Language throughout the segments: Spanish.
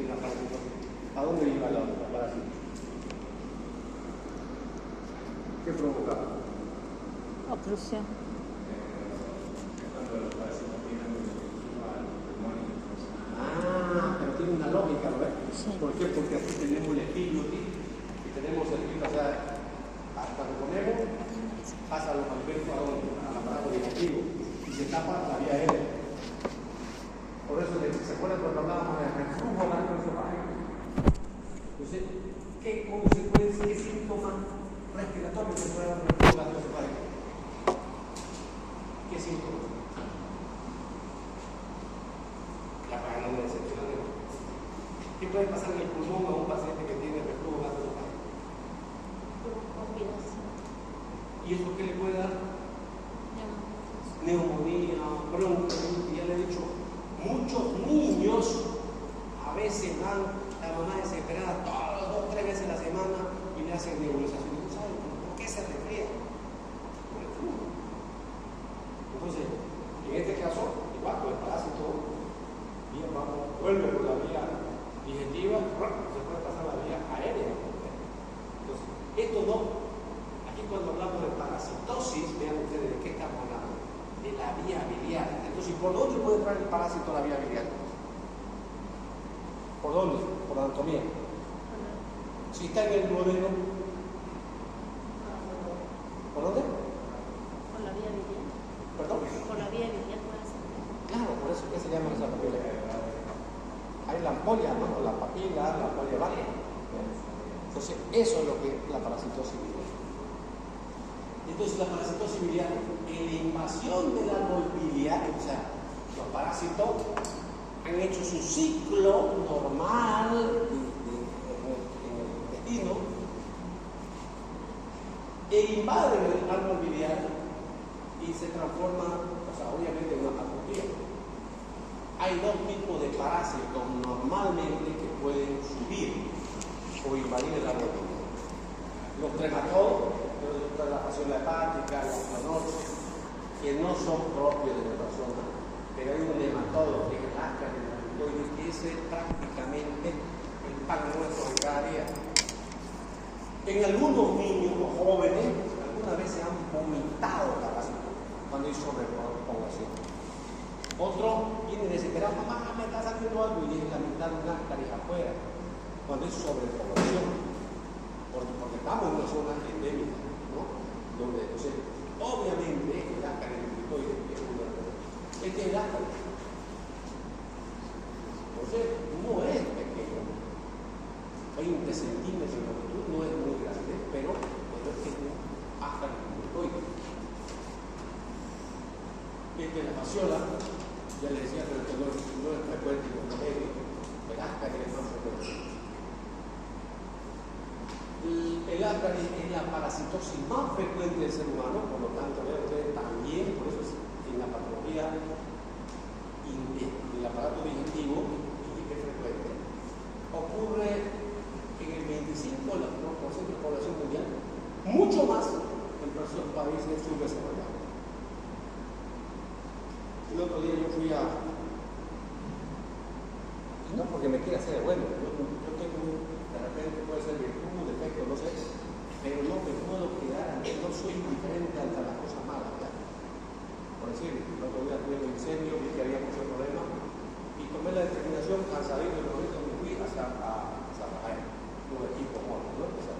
la parasitosis. ¿A dónde iba la parásito? ¿Qué provocaba? Obstrucción. Pero tiene una lógica, ¿no ves? Sí. ¿Por qué? Porque así tenemos el filo aquí y tenemos el filo, o sea, hasta lo ponemos, pasa los alimentos al aparato digestivo y se tapa la vía aérea. Por eso, ¿se acuerdan cuando hablábamos del reflujo gastroesofágico? Entonces, ¿qué consecuencias, qué síntomas respiratorios se puede dar un reflujo gastroesofágico? ¿Qué síntomas? La paranoia excepcional. ¿Qué puede pasar en el pulmón a un paciente que tiene reflujo gastroesofágico? ¿Y eso qué le puede dar? Neumonía, bronquitis. Ya le he dicho, muchos niños a veces van la mamá desesperada todas 2 o 3 veces a la semana y le hacen nebulización. ¿No saben por qué se resfría? Por el flujo. Entonces, en este caso, igual con el parásito, vuelve por la vía digestiva, se puede pasar la vía aérea. Entonces, esto no, aquí cuando hablamos de parasitosis, vean ustedes de qué estamos hablando, de la vía biliar. Entonces, ¿por dónde puede entrar el parásito a la vía biliar? ¿Por dónde? Por la anatomía. Si está en el duodeno, ¿por dónde? Por la vía biliar. ¿Perdón? Por la vía biliar puede ser. Claro, por eso que se llaman esas papilas. Hay la ampolla, ¿no? La papila, la ampolla varia. Entonces, eso es lo que es la parasitosis biliar. Entonces, la parasitosis biliar, en la invasión del árbol biliar, o sea, los parásitos han hecho su ciclo normal en el intestino e invaden el árbol biliar y se transforma, o sea, obviamente en una patología. Hay 2 tipos de parásitos normalmente que pueden subir o invadir el árbol biliar. Los trematodos, la fasciola hepática, los clonosis, que no son propios de la persona, pero hay un nematodo que es el Ascaris rhamnoides, que ese prácticamente el pan nuestro de cada día. En algunos niños o jóvenes, alguna vez se han vomitado parásitos cuando hay sobrepoblación. Otro viene desesperado, mamá, me está saliendo algo, y es la mitad de un Ascaris afuera, cuando hay sobrepoblación, porque estamos en una zona endémica, ¿no? Donde, entonces, obviamente, el Ascaris rhamnoides es una. Este es el Ascaris. Entonces, no es pequeño. 20 centímetros de longitud, no es muy grande, pero es un Ascaris rhamnoides. Esta es la fasciola, ya les decía, pero que no es frecuente en los medios. El Ascaris es más frecuente. El Ascaris es la parasitosis más frecuente del ser humano, por lo tanto, vean ustedes también, por eso es en la patología del aparato digestivo, y es frecuente, ocurre en el 25% de la población mundial, mucho más en los países subdesarrollados. El otro día yo fui no porque me quiera hacer de bueno, yo tengo, de repente puede ser virtud, un defecto, no sé, pero no me puedo quedar, no soy indiferente ante las cosas malas, ¿ya? Por decir, el otro día tuve un incendio, vi que había muchos problemas, y tomé la determinación, cansadito de los momentos, me fui hacia Rafael, un equipo móvil, ¿no? O sea,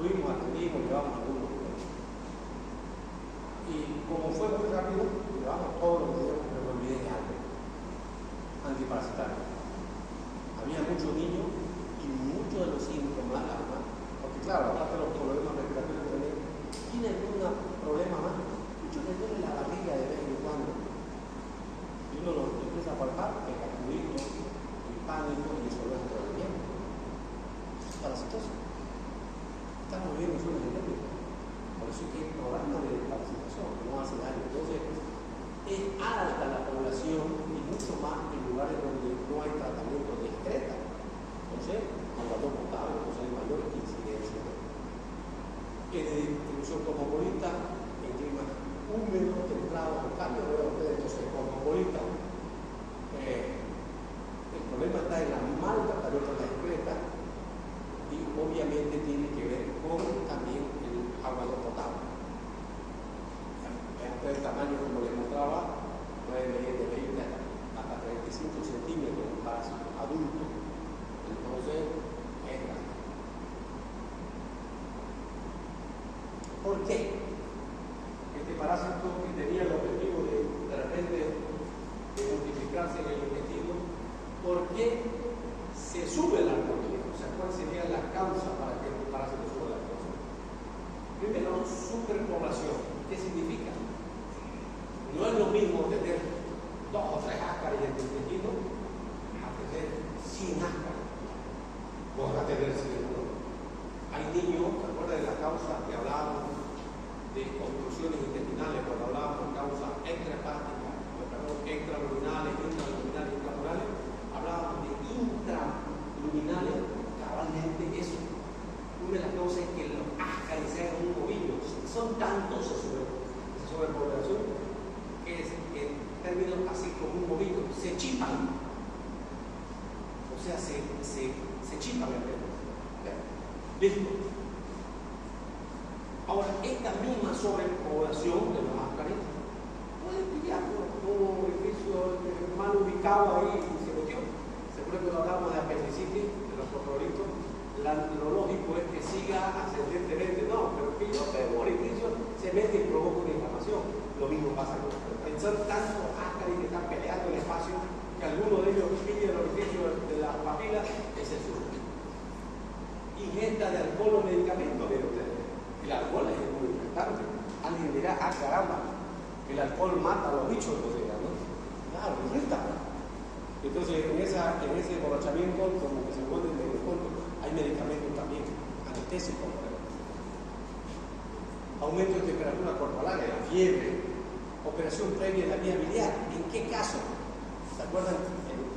fuimos, atendimos, llevamos algunos problemas. Y como fue muy rápido, llevamos todos los días, me olvidé de algo, antiparasitario. Había muchos niños y muchos de los síntomas, porque claro, aparte de los problemas respiratorios que tenían, ¿tienen algún problema más? Muchos les duele la barriga de vez en cuando. Y uno lo empieza a palpar, el capulito, el pánico y eso lo es todo el tiempo. Eso es parasitosis. Estamos viviendo en zonas endémicas. Por eso es que hay programas de parasitación que no hacen daño. Entonces, es alta la población y mucho más en lugares donde no hay tratamiento de excreta. Entonces, con agua potable, entonces hay mayor incidencia. En distribución cosmopolita, en climas húmedos, templados, o cálidos, entonces cosmopolita, obviamente tiene que ver con también el agua no potable. El tamaño, como les mostraba, puede medir de 20 hasta 35 centímetros un parásito adulto. Entonces, es grande. ¿Por qué? Este parásito que tenía el objetivo de repente de multiplicarse en el intestino, ¿por qué se sube la armonía? O sea, ¿cuál sería la causa para que el parásito suba la armonía? Primero, superpoblación. ¿Qué significa? No es lo mismo tener 2 o 3 áscaris en tu intestino a tener 100 áscaris. Vos vas a tener 100. Hay niños, ¿se acuerdan de la causa que hablábamos de obstrucciones intestinales, cuando hablábamos de causas extraluminales, intraluminales, intramurales? Hablábamos de intraluminales, cabalmente eso. Una de las causas es que los áscaris sean un ovillo. Son tantos esa sobrepoblación que es, en términos así como un ovillo, se chipan. O sea, se chipan el pelo. Listo. Ahora, esta misma sobrepoblación de los áscaris puede pillar un orificio mal ubicado ahí y se metió. Seguro que no hablamos de apendicitis, de los coprolitos. Lo lógico es que siga ascendentemente, no, pero que yo veo un orificio, se mete y provoca una inflamación. Lo mismo pasa con los pelos. Son tantos áscaris que están peleando el espacio que alguno de ellos pilla el orificio de las papilas, es el suyo. Ingesta de alcohol o medicamentos, miren ustedes. El alcohol es muy importante. Alguien dirá, caramba, el alcohol mata a los bichos, ¿no? Claro, irrita. Entonces, en ese emborrachamiento, como que se vuelve en el fondo, hay medicamentos también, anestésicos. Aumento de temperatura corporal, la fiebre, operación previa en la vía biliar. ¿En qué caso? ¿Se acuerdan?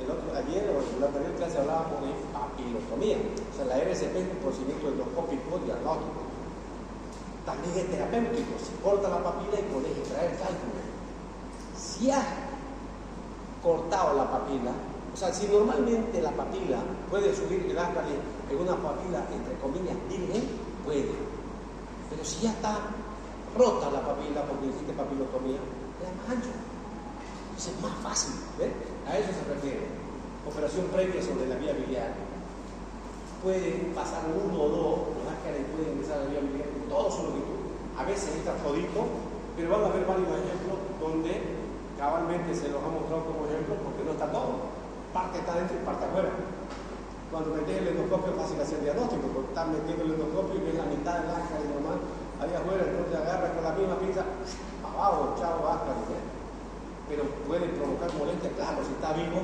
Ayer o en la anterior clase hablábamos de papilotomía. O sea, la RCP es un procedimiento endoscópico diagnóstico. También es terapéutico. Se corta la papila y puedes extraer cálculo. Si has cortado la papila, o sea, si normalmente la papila puede subir el áscaris en una papila, entre comillas, virgen, puede. Pero si ya está rota la papila porque hiciste papilotomía, es más ancho. Entonces es más fácil, ¿ves? A eso se refiere. Operación previa sobre la vía biliar. Pueden pasar 1 o 2, los áscaris pueden ingresar a la vía biliar con todo su longitud. A veces está todito, pero van a haber varios ejemplos donde cabalmente se los ha mostrado como ejemplo porque no está todo. Parte está dentro y parte afuera. Cuando metes el endoscopio es fácil hacer diagnóstico, porque estás metiendo el endoscopio y ves la mitad del áscaris normal ahí afuera, entonces agarras con la misma pinza, abajo, chao, áscaris, ¿eh? Pero puede provocar molestia, claro, si está vivo.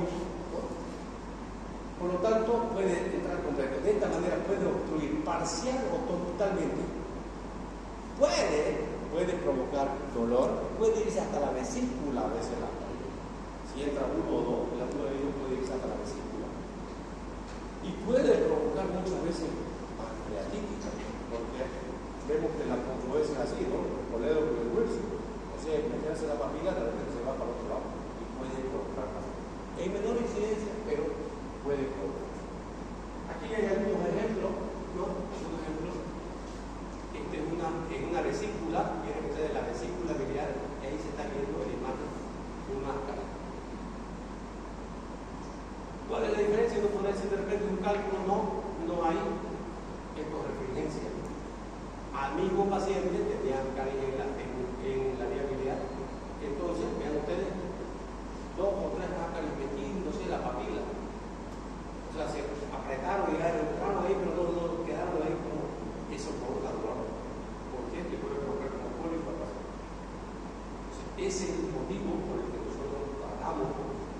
Por lo tanto, puede entrar completo. De esta manera puede obstruir parcial o totalmente. Puede provocar dolor, puede irse hasta la vesícula a veces la áscaris. Si entra 1 o 2, el altura de ellos puede irse hasta la vesícula. Y puede provocar muchas veces pancreatitis, porque vemos que la confluencia es así, ¿no? El coledo con el hueso. O sea, meterse la papila, de repente se va para el otro lado y puede provocar pancreatitis. Hay menor incidencia, pero puede provocar. Aquí hay algunos ejemplos, ¿no? Algunos ejemplos. En una vesícula, viene que sea de la vesícula biliar, y ahí se está viendo el imagen de una áscara. ¿Cuál es la diferencia? No podrá decir de repente un cálculo, no hay. Esto es refrigencia. Al mismo paciente tenía áscaris en la vía biliar. Entonces, vean ustedes, 2 o 3 áscaris metiéndose en la papila. O sea, se apretaron y entraron ahí, pero no quedaron ahí como eso provoca dolor. ¿Por qué? Que puede provocar como cólico al paciente. Ese es el motivo por el que nosotros tratamos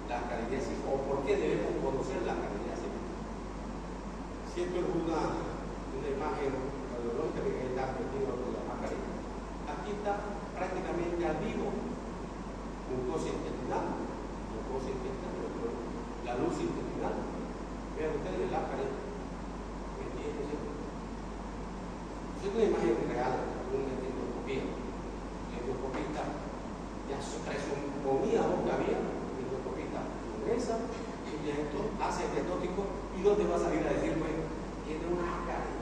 la caridiasis, o por qué debemos conocer la caridiasis. Siempre es una imagen radiológica que está metido con la áscaris. Aquí está prácticamente al vivo mucosa intestinal, la luz intestinal. Vean ustedes el áscaris metiéndose. Es una imagen real, una endoscopía. El endoscopista ya presumía que había. Ingresa, y esto hace el diagnóstico y no te va a salir a decir, pues, tiene una áscaris.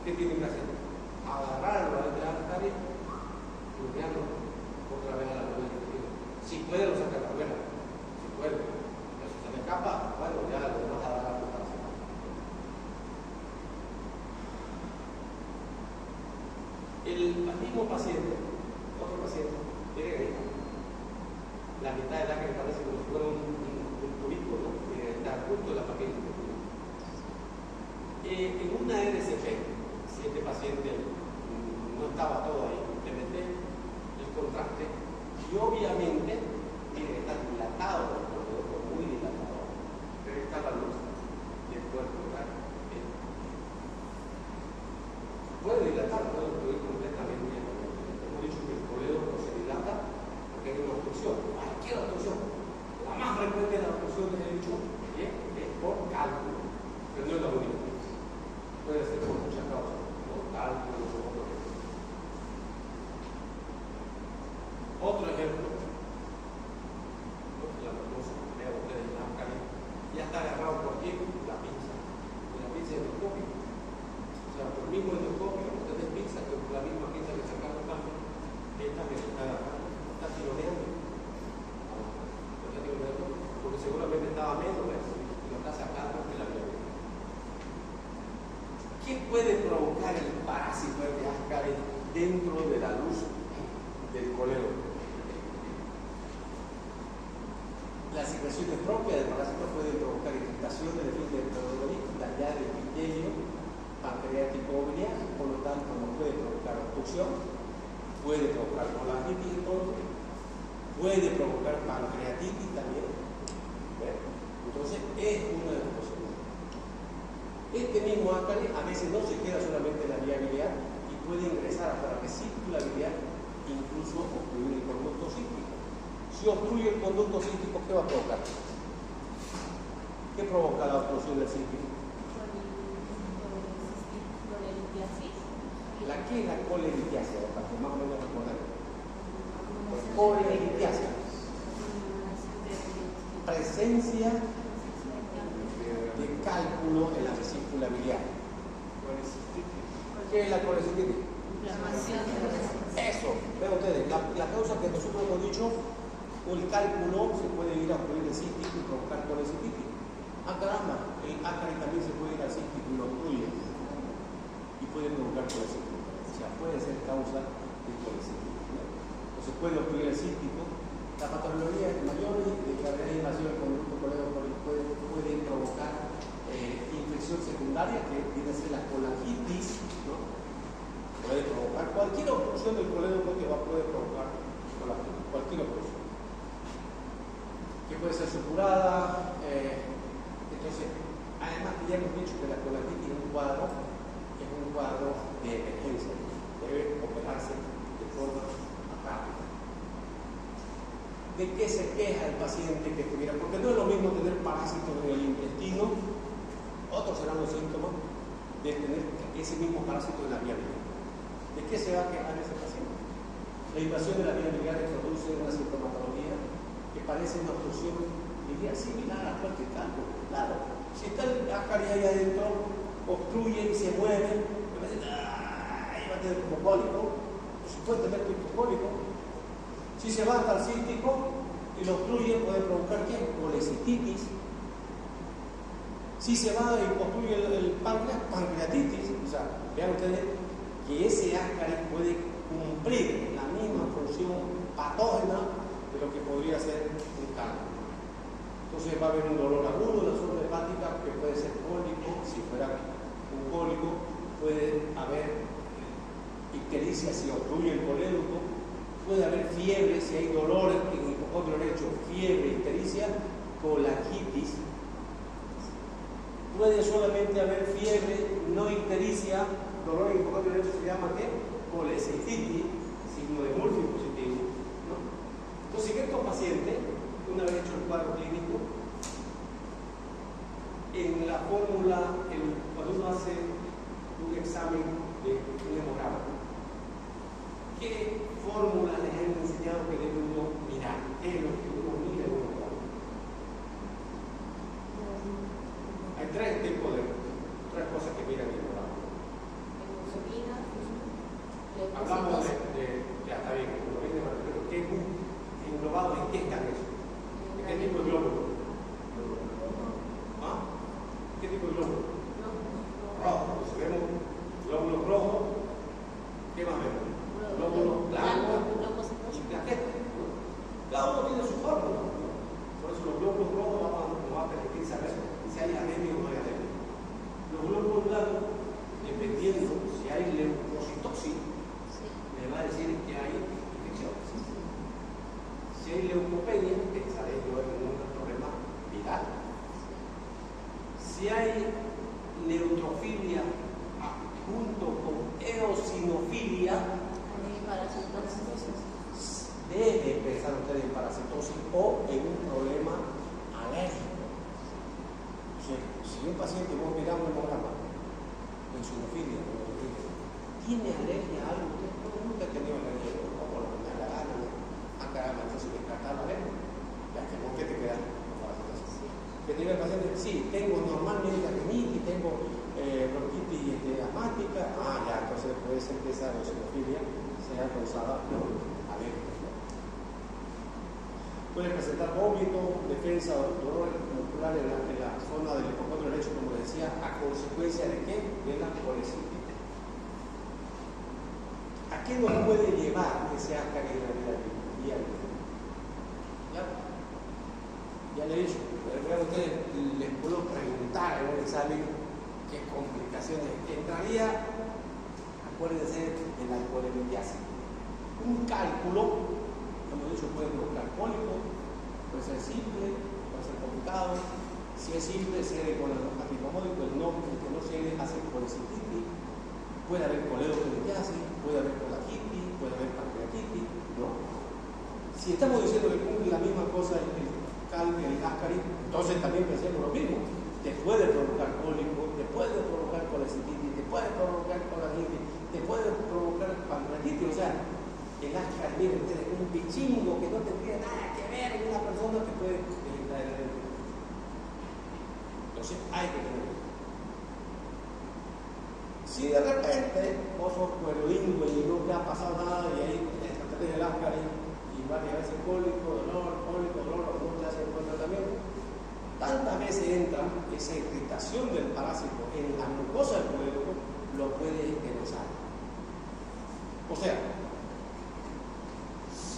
¿qué tienen que hacer? Agarrarlo al altar y limpiarlo otra vez a la novela. Si puede, lo saca la novela. Si puede. Pero si se le escapa, bueno, ya le vas a dar la puta. El mismo paciente, otro paciente, tiene ahí la mitad de la que parece como si fuera un tubito, ¿no? Está justo en la papel. En una RCP, si este paciente no estaba todo ahí, le mete el contraste y obviamente, miren, está dilatado, muy dilatado, pero está la luz y el cuerpo, ¿verdad? Puede dilatar, puede obstruir completamente. Hemos dicho que el colédoco no se dilata porque hay una obstrucción. Cualquier obstrucción. La más frecuente de la obstrucción que he dicho es por cálculo, pero no es la única. Puede ser por muchas causas, por cálculo o otro. Otro ejemplo, la famosa, vean ustedes la mascarilla, ya está agarrado por aquí la pinza. Y la pinza es endoscópica. O sea, por el mismo endoscopio, ustedes piensan que la misma pinza que sacaron también, esta que se está agarrando, está tironeando. Porque seguramente estaba menos, ¿ves? Y lo está sacando de la vida. ¿Qué puede provocar el parásito de Ascaris dentro de la luz del colédoco? Las secreciones propias del parásito pueden provocar irritación del endodomitis, dañar el epitelio pancreático biliar, por lo tanto no puede provocar obstrucción, puede provocar colangitis, puede provocar pancreatitis también. Entonces es una de las posibilidades. Este mismo Ascaris a veces no se queda solamente en la vía biliar y puede ingresar hasta la vesícula biliar, incluso obstruir el conducto cístico. Si obstruye el conducto cístico, ¿qué va a provocar? ¿Qué provoca la obstrucción del cístico? ¿Qué es la coleritiasia? Para que más o menos recordar. Coleritiasia. Presencia de cálculo en la vesícula biliar. ¿Qué es la colecistitis? Eso, vean ustedes, la causa que nosotros hemos dicho, el cálculo se puede ir a obstruir el cístico y provocar colecistitis. Ah, caramba, el Ascaris también se puede ir al cístico y lo obstruye y puede provocar colecistitis. O sea, puede ser causa de colecistitis, ¿no? Entonces puede obstruir el cístico. La patología mayor de gravedad y invasión del conducto colédoco puede provocar infección secundaria, que viene a ser la colangitis, ¿no? Puede provocar cualquier obstrucción del colédoco que puede provocar colangitis, cualquier obstrucción. Que puede ser supurada. Entonces, además ya hemos dicho que la colangitis es un cuadro de emergencia, debe operarse de forma rápida. ¿De qué se queja el paciente que tuviera? Porque no es lo mismo tener parásitos en el intestino, otros serán los síntomas de tener ese mismo parásito en la vía biliar. ¿De qué se va a quejar ese paciente? La invasión de la vía biliar produce una sintomatología que parece una obstrucción biliar similar a cualquier cálculo. Claro, si está el Ascaris ahí adentro, obstruye y se mueve, ahí va a tener como cólico, si puede tener cólico. Si se va hasta el cístico y lo obstruye, puede provocar ¿qué? Colecistitis. Si se va y obstruye el páncreas, pancreatitis. O sea, vean ustedes que ese Ascaris puede cumplir la misma función patógena de lo que podría ser un cálculo. Entonces va a haber un dolor agudo en la zona hepática que puede ser cólico. Si fuera un cólico, puede haber ictericia si obstruye el colédoco. Puede haber fiebre si hay dolor en el hipocondrio derecho, fiebre, ictericia, colangitis. Puede solamente haber fiebre, no ictericia, dolor en el hipocondrio derecho se llama ¿qué? Colecistitis, signo de Murphy positivo, ¿no? Entonces, en estos pacientes, una vez hecho el cuadro clínico, en la fórmula, cuando uno hace un examen de un hemograma, ¿qué fórmula les han enseñado que debe uno mirar? ¿Qué es lo que uno mira en un hemograma? Hay tres tipos de tres cosas que miran en el hemograma. hablamos ya está bien, como viene de Martín, ¿qué es englobado en qué está eso? ¿En qué tipo de glóbulo? ¿Ah? ¿Qué tipo de glóbulo? Rojo. Entonces vemos glóbulos rojos, ¿qué más vemos? Glóbulos blancos y plaquetas. Cada uno tiene su fórmula. Por eso los glóbulos rojos nos va a permitir saber si hay anemia o no hay anemia. Los glóbulos blancos, dependiendo si hay leucocitosis, me va a decir que hay infección. Si hay leucopenia, pensaré yo en un problema viral. Si hay neutrofilia junto con eosinofilia, debe pensar usted en parasitosis o en un problema alérgico. Si un paciente, vos mirás un hemograma, eosinofilia, ¿tiene alergia a algo? Usted nunca ha tenido alergia, o por lo menos la gana, caramba, entonces descartar la alergia. Ya que no, ¿qué te queda? Que diga el paciente, sí, tengo normalmente rinitis, tengo bronquitis asmática, ya, entonces puede ser que esa eosinofilia sea causada por alergia. Puede presentar vómito, defensa, dolor muscular en la zona del hipocondrio derecho, como decía, a consecuencia de qué? De la colecitis. ¿A qué nos puede llevar ese ascaris en la vida diaria? Ya le he dicho, pero a ustedes les puedo preguntar en un examen qué complicaciones entraría. Acuérdense de la alcoholemia. Un cálculo, como he dicho, puede provocar cólico, puede ser simple, puede ser complicado. Si es simple, cede con el antiflamódico, el que no cede hace colecitis, puede haber coledocolitiasis, puede haber colagitis, puede haber pancreatitis, ¿no? Si estamos diciendo que cumple la misma cosa el ascaris, entonces también pensemos lo mismo. Te puede provocar cólico, te puede provocar colecitis, te puede provocar colagitis, te puede provocar pancreatitis, o sea, el ascaris, miren ustedes, un bichingo que no tendría nada que ver en una persona que puede traer. Entonces hay que tener. Si de repente vos sos cuerodingo y no te ha pasado nada y ahí tenés el ascaris y varias veces cólico, dolor, no te hacen buen tratamiento, tantas veces entra esa irritación del parásito en la mucosa del cuerpo, lo puede engrosar. O sea,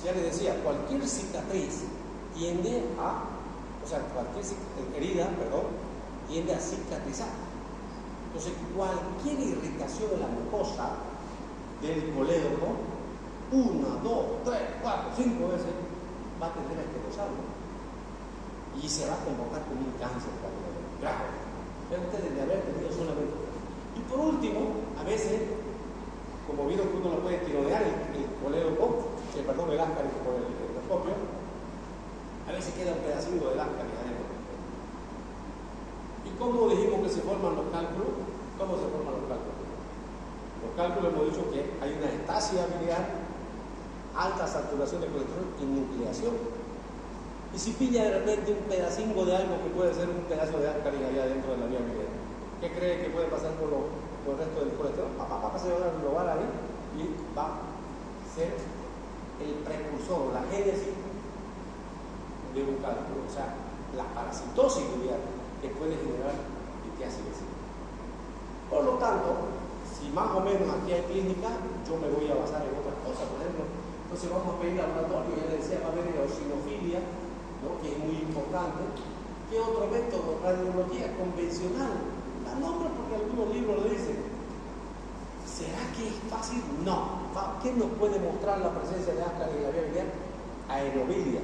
ya les decía, cualquier cicatriz tiende a, cualquier herida, tiende a cicatrizar. Entonces, cualquier irritación en la mucosa del colédoco, 1, 2, 3, 4, 5 veces, va a tender a esclerosarlo y se va a comportar como un cáncer grave. Vean ustedes de haber tenido solamente. Y por último, a veces, como vieron que uno lo puede tironear el colédoco, el ascaris por el endoscopio, a veces queda un pedacito del ascaris adentro. ¿Y cómo dijimos que se forman los cálculos? ¿Cómo se forman los cálculos? Los cálculos hemos dicho que hay una estasia biliar, alta saturación de colesterol y nucleación. Y si pilla de repente un pedacingo de algo que puede ser un pedazo de ascaris allá dentro de la vía biliar, ¿qué cree que puede pasar con el resto del colesterol? Se va a englobar ahí y va a ser el precursor, la génesis de un cálculo, o sea, la parasitosis biliar que puede generar litiasis vesical. Por lo tanto, si más o menos aquí hay clínica, yo me voy a basar en otras cosas, por ejemplo. Entonces vamos a pedir laboratorio, ya les decía, va a haber eosinofilia, ¿no? Que es muy importante. ¿Qué otro método? Radiología convencional. La nombro porque algunos libros lo dicen. ¿Será que es fácil? No. ¿Qué nos puede mostrar la presencia de ascaris en la vía biliar? Aerobilia.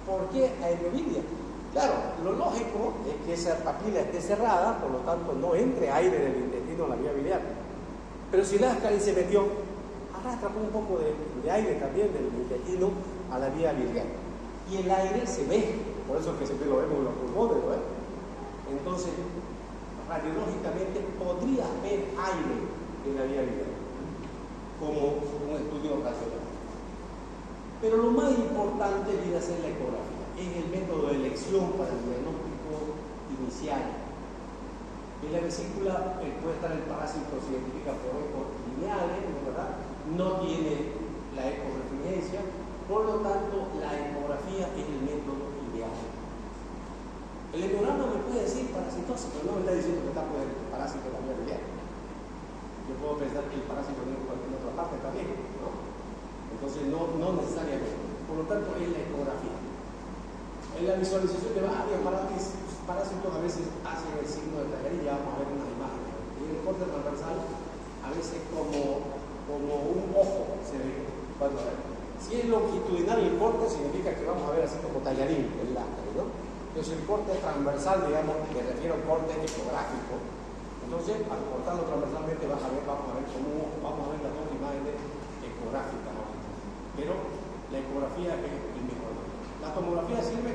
¿Por qué aerobilia? Claro, lo lógico es que esa papila esté cerrada, por lo tanto no entre aire del intestino a la vía biliar. Pero si el ascaris se metió, arrastra un poco de aire también del intestino a la vía biliar. Y el aire se ve, por eso es que siempre lo vemos en los pulmones, ¿no? Entonces, radiológicamente podría haber aire en la vía biliar, como un estudio racional. Pero lo más importante viene a ser la ecografía. Es el método de elección para el diagnóstico inicial. En la vesícula puede estar el parásito, se identifica por ecos lineales, ¿verdad? No tiene la ecofrecuencia, por lo tanto la ecografía es el método ideal. El hemograma me puede decir parasitosis, pero no me está diciendo que está por el parásito de la vía biliar. Yo puedo pensar que el parásito viene en cualquier otra parte también, ¿no? Entonces no necesariamente. Por lo tanto es la ecografía. En la visualización de varios parásitos a veces hacen el signo de Tallarín, ya vamos a ver unas imágenes. Y el corte transversal a veces como un ojo se ve. Cuando, si es longitudinal el corte significa que vamos a ver así como Tallarín el láser, ¿no? Entonces el corte transversal, digamos, me refiero a un corte ecográfico. Entonces al cortarlo transversalmente vamos a ver las dos imágenes ecográficas, ¿no? Pero la ecografía es el mejor. La tomografía sirve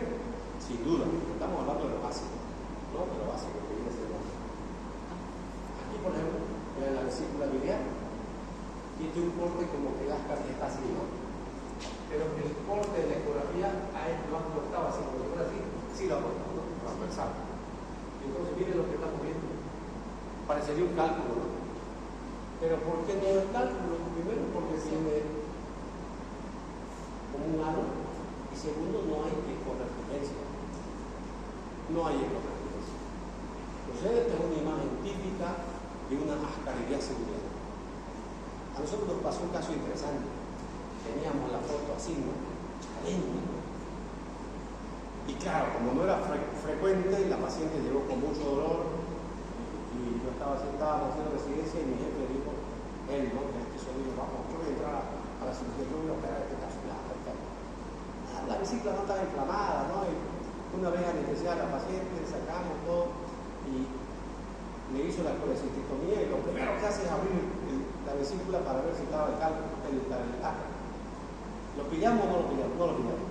sin duda, estamos hablando de lo básico, ¿no? De lo básico que viene a ser lo básico. Aquí, por ejemplo, en la vesícula biliar, tiene un corte como que las cartas está así, ¿no? Pero el corte de la ecografía a él lo han cortado así, como si fuera así, sí lo ha cortado, transversal. Entonces, miren lo que estamos viendo. Parecería un cálculo, ¿no? Pero ¿por qué no es cálculo? Primero, porque tiene como un aro, y segundo, no hay ecorreferencia. No hay ecorreferencia. Entonces, esta es una imagen típica de una ascaridiasis biliar. A nosotros nos pasó un caso interesante. Teníamos la foto así, ¿no? Adentro. Y claro, como no era frecuente, la paciente llegó con mucho dolor y yo estábamos haciendo residencia y mi jefe dijo, él, ¿no? Que dijo, vamos, yo voy a entrar a la cirugía, yo voy a operar este caso. La vesícula no estaba inflamada, ¿no? Y una vez anestesiada a la paciente, le sacamos todo y le hizo la colecistectomía y lo primero que hace es abrir la vesícula para ver si estaba el ácaro. ¿Lo pillamos o no lo pillamos? No lo pillamos.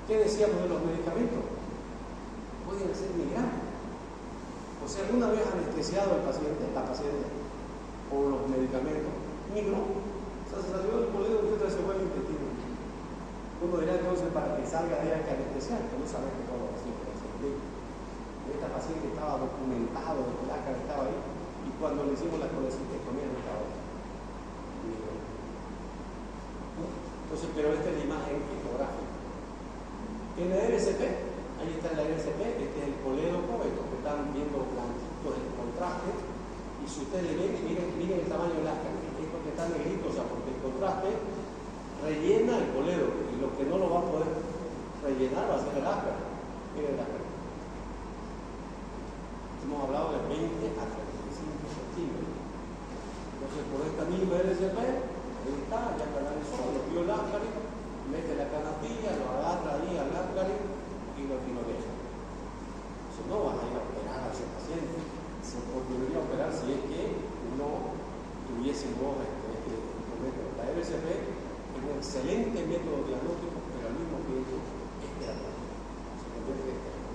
¿Qué decíamos de los medicamentos? Pueden ser miligramos. O sea, una vez anestesiado la paciente por los medicamentos, migró. O sea, se salió del colegio y se fue al intestino. Uno dirá entonces para que salga de ahí hay que anestesiar, pero no sabes que todo lo siempre es el esta paciente estaba documentado de que el ácaro estaba ahí y cuando le hicimos la colecistectomía no estaba ahí. Entonces, pero esta es la imagen ecográfica. En la RCP, ahí está la RCP, este es el colédoco, estos que están viendo blanquitos en contraste, y si ustedes ven, miren el tamaño del ácaro, estos que están negritos, o sea, porque el contraste rellena el colédoco, y lo que no lo va a poder rellenar va a ser el ácaro. Miren el ácaro. Hemos hablado de 20 a 35 centímetros. Entonces, por esta misma RCP, ahí está, ya canalizó, lo vio el ácaro, mete la canastilla, lo agarra ahí al ácaro y lo tironea. Entonces, no vas a ir a operar a ese paciente. Se podría operar si es que no tuviésemos este método. La RCP es un excelente método diagnóstico, pero al mismo tiempo es terapéutico. Se convierte en terapéutico.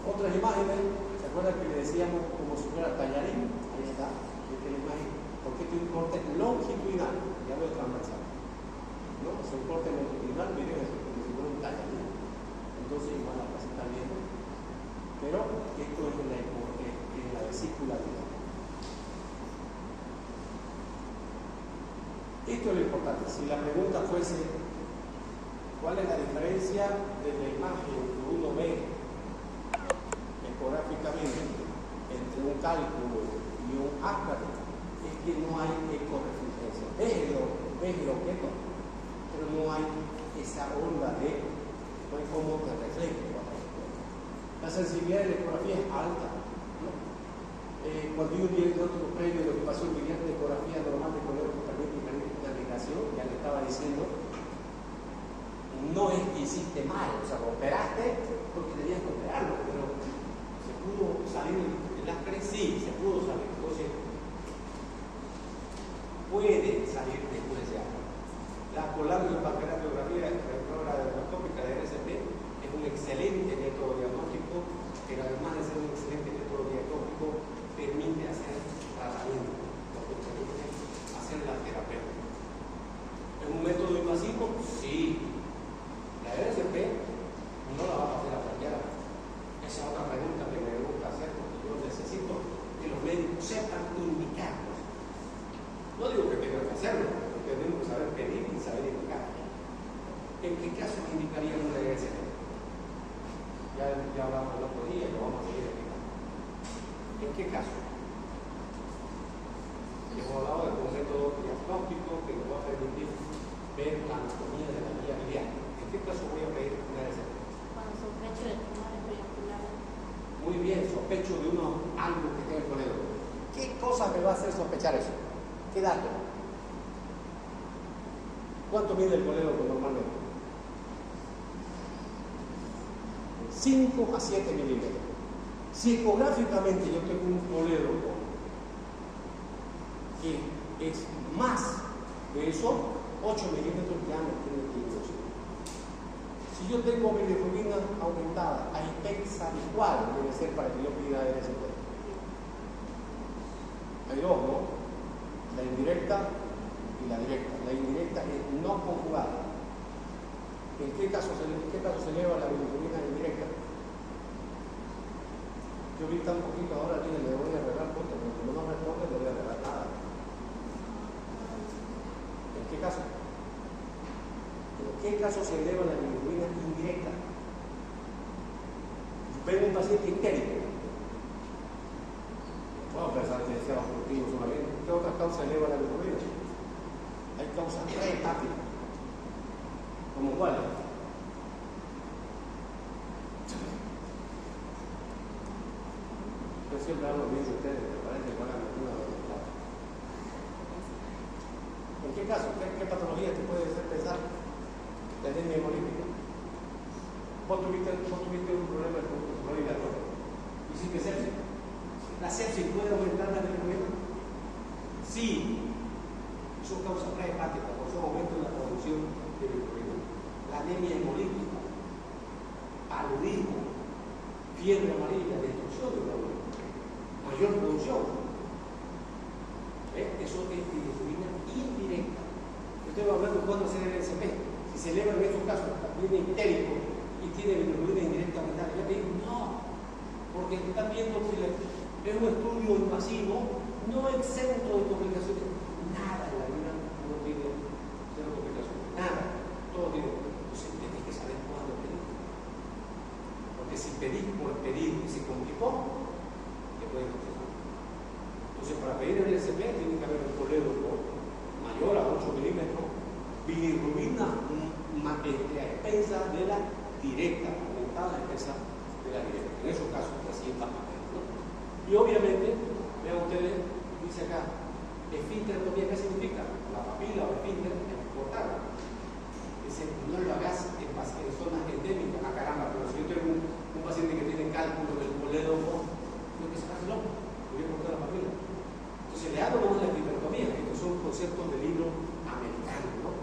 Otras imágenes, ¿se acuerdan que le decíamos como si fuera Tallarín? Ahí está, esta es la imagen, porque tiene un corte longitudinal, ya no es transversal. ¿No? Es un corte longitudinal, miren eso, como si fuera un Tallarín. Entonces igual la casi está viendo. Pero esto es en la vesícula biliar. Esto es lo importante. Si la pregunta fuese, ¿cuál es la diferencia de la imagen que uno ve ecográficamente entre un cálculo y un ácaro? Es que no hay ecorefringencia. Ves el objeto, pero no hay esa onda no hay como que refleje. La sensibilidad de la ecografía es alta, ¿no? Cuando yo vi el otro previo de lo que pasó en la ecografía normal de colegio que permite una migración, ya le estaba diciendo, no es que hiciste mal, o sea, lo operaste porque tenías que operarlo, pero ¿se pudo salir el ácaro? Sí, se pudo salir. Entonces, puede salir después de ese ácaro. La colangopancreatografía, la diagnóstica de RCP, es un excelente método diagnóstico, pero además de ser un excelente método diagnóstico, permite hacer tratamiento, permite hacer la terapia. ¿Es un método invasivo? Sí. La RCP no la va a hacer a cualquiera. Esa es otra pregunta que me ¿En qué caso indicaría una ESP? Ya hablamos el otro día, lo vamos a seguir explicando. ¿En qué caso? Hemos hablado del método diagnóstico que nos va a permitir ver la anatomía de la vía biliar. ¿En qué caso voy a pedir una ESP? Cuando sospecho de tumores periculares. Muy bien, sospecho de algo que tenga el coledo. ¿Qué cosa me va a hacer sospechar eso? ¿Qué dato? ¿Cuánto mide el colédoco normalmente? 5 a 7 milímetros. Si ecográficamente yo tengo un colédoco que es más de eso, 8 milímetros ya me tiene que inducir. Si yo tengo bilirrubina aumentada, a espesa igual debe ser para que yo pida ESP. Hay dos, ¿no? La indirecta y la directa. La indirecta es no conjugada. ¿En qué caso se eleva la bilirrubina indirecta? Yo vi tan poquito ahora que le voy a arreglar punto, pero como no responde, no le voy a arreglar nada. ¿En qué caso? ¿En qué caso se eleva la bilirrubina indirecta? Vengo un paciente histérico. Puedo pensar que sea obstructivo solamente. ¿Qué otra causa eleva la bilirrubina? Hay causas prehepáticas. ¿Como cuáles? Yo siempre hablo bien de ustedes, me parece que hagan alguna de las. ¿En qué caso? ¿Qué patología te puede hacer pensar la anemia hemolítica? Vos tuviste un problema de florida, ¿no? ¿Hiciste sepsis? ¿La sepsis puede aumentar la bilirrubina? Sí. Eso causa prehepática, por eso aumento en la producción de bilirrubina. La anemia hemolítica, paludismo, fiebre amarilla, destrucción de la bilirrubina, mayor producción. Eso es bilirrubina indirecta. Yo estoy hablando de cuándo hacer el ESP. Si se eleva en estos casos, viene histérico y tiene bilirrubina indirecta aumentada. Yo le digo, no, porque están viendo que es un estudio invasivo, no exento de complicaciones. Nada en la vida no tiene cero complicaciones. Nada. Todo tiene. Entonces tienes que saber cuándo pedir. Porque si pedís por pedir y se complicó, te pueden complicar. Entonces, para pedir el ESP tiene que haber un colédoco mayor a 8 milímetros, bilirrubina a expensas de la directa, aumentada a expensas de la directa. En esos casos, así está más. Y obviamente, vean ustedes, dice acá, esfínterotomía, ¿qué significa? La papila o esfínter es cortada. Dice, no lo hagas en zonas endémicas. Ah, caramba, pero si yo tengo un paciente que tiene cálculo del colédoco, lo que se hace loco, voy a cortar la papila. Entonces le hago nomás la esfínterotomía. Estos son conceptos del libro americano, ¿no?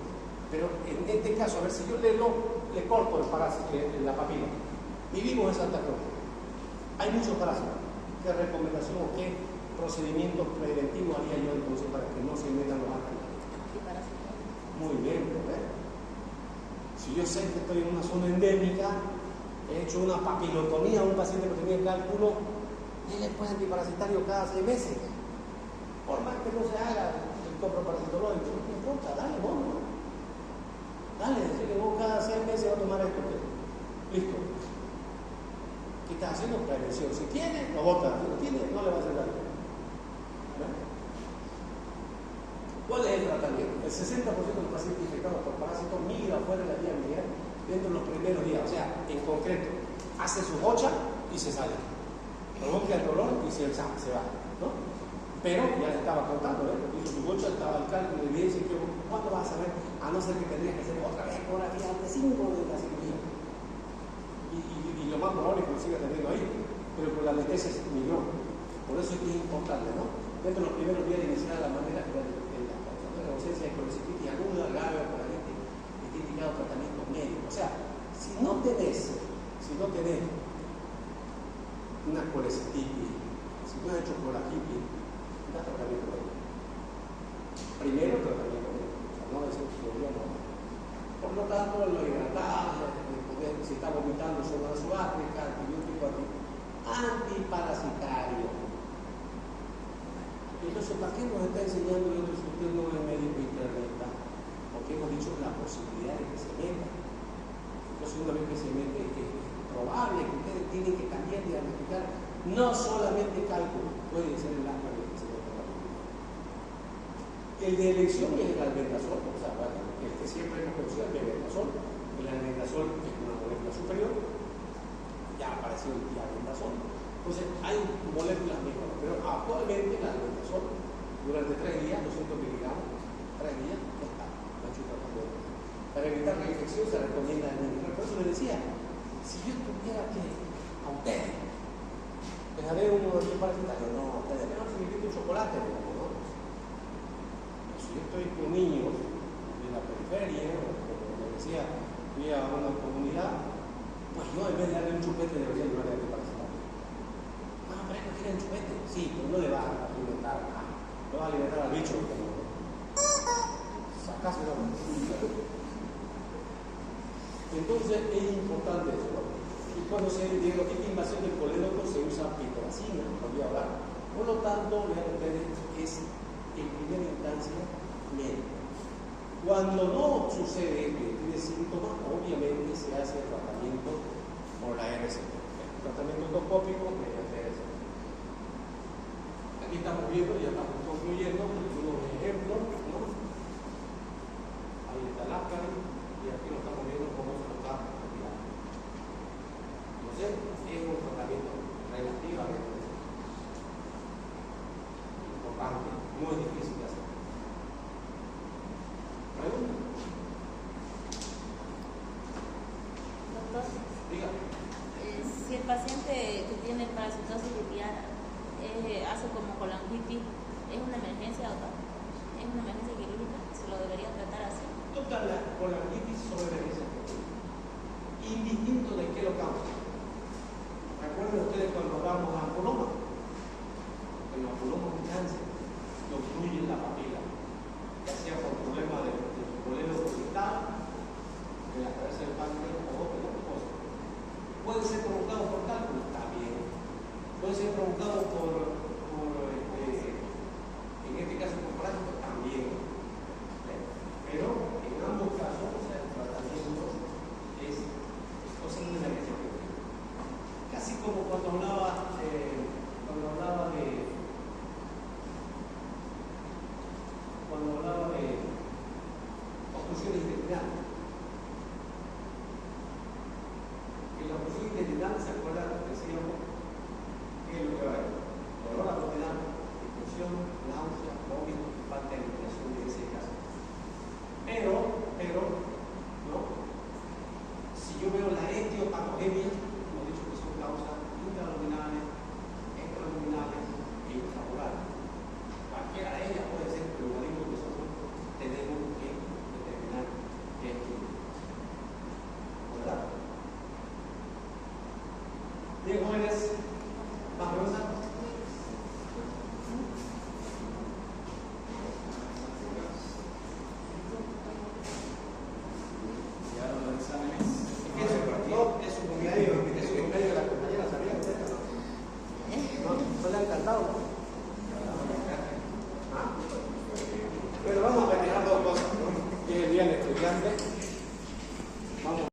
Pero en este caso, a ver si yo le corto el parásito en la papila. Vivimos en Santa Cruz. Hay muchos parásitos. ¿Qué recomendación o qué procedimiento preventivo haría yo entonces para que no se metan los ángeles? Muy bien, ¿ves? Si yo sé que estoy en una zona endémica, he hecho una papilotomía a un paciente que tenía cálculo, y le puede antiparasitario cada 6 meses. Por más que no se haga el coproparasitológico, no importa, dale vos, ¿no? Dale, decirle vos cada 6 meses va a tomar esto. Listo. ¿Qué estás haciendo? Prevención. Si tiene, lo bota. Si no tiene, no le va a hacer daño. ¿Cuál es el tratamiento? El 60% de los pacientes infectados por parásitos migra fuera de la vía biliar dentro de los primeros días. O sea, en concreto, hace su bocha y se sale. Provoca el dolor y se va, ¿no? Pero ya le estaba contando, porque hizo su bocha, estaba el cálculo de evidencia que ¿cuándo vas a saber? A no ser que tendrías que hacer otra vez ecografía de 5 de la cirugía. Y lo más probable es que lo siga teniendo ahí, pero con la anestesia se migró. Por eso es que es importante, ¿no? Dentro de los primeros días de iniciar la manera que la ausencia de colecitis aguda, grave o permanente, está indicado tratamiento médico. O sea, si no tenés una colecitis, si no has hecho corajitis, da tratamiento médico. Primero tratamiento médico, o sea, no decir que no. Por lo tanto, lo hidratado, si está vomitando soda sudáfrica, antibiótico antiparasitario. Entonces, ¿para qué nos está enseñando esto si usted no es médico internista? Porque hemos dicho la posibilidad de que se meta. Entonces, una vez que se mete, es probable que ustedes tienen que también diagnosticar no solamente cálculo, puede ser el asma que se mete en la vida. El de elección es el albendazol, o sea, bueno, el que siempre hemos conocido, el albendazol. El albendazol es una molécula superior, ya apareció el diabendazol. Entonces, hay moléculas mejores, pero actualmente el albendazol, durante 3 días, 200 miligramos, 3 días, ya está, la chuta también. Para evitar la infección se recomienda el mínimo. Por eso les decía, si yo tuviera que, a ustedes, les daré un antiparasitario, no, ustedes me dan un chocolate, digamos, ¿no? Si yo estoy con niños de la periferia, o como les decía, fui a una comunidad, pues yo en vez de darle un chupete debería llevarle antiparasitario. Ah, pero es que quieren chupete. Sí, pero no le va a alimentar, no va a alimentar al bicho. Sacáselo. Entonces es importante eso. Y cuando se diagnostica invasión del colédoco se usa piperacina, volví a hablar. Por lo tanto, vean ustedes, es en primera instancia médico. Cuando no sucede que tiene síntomas, obviamente se hace el tratamiento por la RCP. El tratamiento endoscópico mediante RCP. Aquí estamos viendo, ya estamos concluyendo, unos ejemplos, ¿no? Ahí está el áspero, y aquí lo estamos viendo cómo se está retirando. Entonces, es un tratamiento relativamente importante, muy difícil de hacer. ¿Pregunta? Doctor, Diga. si el paciente que tiene parasitosis liviana hace como colangitis, ¿es una emergencia, doctor? ¿Es una emergencia quirúrgica? ¿Se lo debería tratar así? Toda la colangitis sobre emergencia, indistinto de qué lo causa. ¿Recuerdan ustedes cuando hablamos de ampuloma? El ampuloma es un cáncer que obstruye la papila, ya sea por problemas de colédoco irritado, de la cabeza del páncreas o de la mucosa. Puede ser provocado por cálculos, también. Puede ser provocado por